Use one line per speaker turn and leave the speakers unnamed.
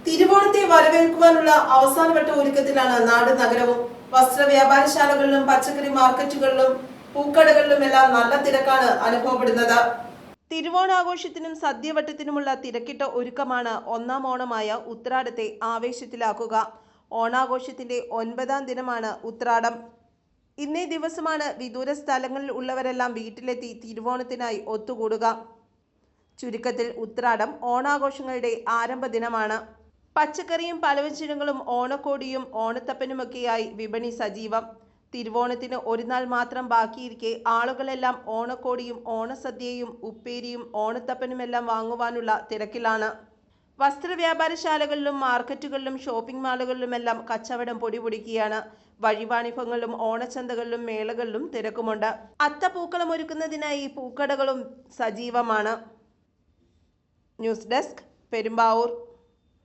തിരുവോണത്തെ വരവേൽക്കുവാനുള്ള അവസാനവട്ട ഒരുക്കത്തിലാണ് നാട് നഗരവും. വസ്ത്ര വ്യാപാരശാലകളിലും പച്ചക്കറി മാർക്കറ്റുകളിലും പൂക്കടകളിലുമെല്ലാം നല്ല തിരക്കാണ് അനുഭവപ്പെടുന്നത്. തിരുവോണാഘോഷത്തിനും സദ്യവട്ടത്തിനുമുള്ള തിരക്കിട്ട ഒരുക്കമാണ് ഒന്നാം ഓണമായ ഉത്രാടത്തെ ആവേശത്തിലാക്കുക. ഓണാഘോഷത്തിന്റെ 9ാം ദിനമാണ് ഉത്രാടം. ഇന്നേ ദിവസമാണ് വിദൂര സ്ഥലങ്ങളിൽ ഉള്ളവരെല്ലാം വീട്ടിലെത്തി തിരുവോണത്തിനായി ഒത്തുകൂടുക. ചുരുക്കത്തിൽ ഉത്രാടം ഓണാഘോഷങ്ങളുടെ ആരംഭ ദിനമാണ്. പച്ചക്കറിയും പലവ്യഞ്ജനങ്ങളും ഓണക്കോടിയും ഓണത്തപ്പനുമൊക്കെയായി വിപണി സജീവം. തിരുവോണത്തിന് ഒരു നാൾ മാത്രം ബാക്കിയിരിക്കെ ആളുകളെല്ലാം ഓണക്കോടിയും ഓണസദ്യയും ഉപ്പേരിയും ഓണത്തപ്പനുമെല്ലാം വാങ്ങുവാനുള്ള തിരക്കിലാണ്. വസ്ത്രവ്യാപാരശാലകളിലും മാർക്കറ്റുകളിലും ഷോപ്പിംഗ് മാളുകളിലുമെല്ലാം കച്ചവടം പൊടിപൊടിക്കുകയാണ്. വഴിവാണിഭങ്ങളിലും ഓണച്ചന്തകളിലും മേളകളിലും തിരക്കുമുണ്ട്. അത്തപ്പൂക്കളം ഒരുക്കുന്നതിനായി പൂക്കടകളും സജീവമാണ്. News desk, Perumbavoor.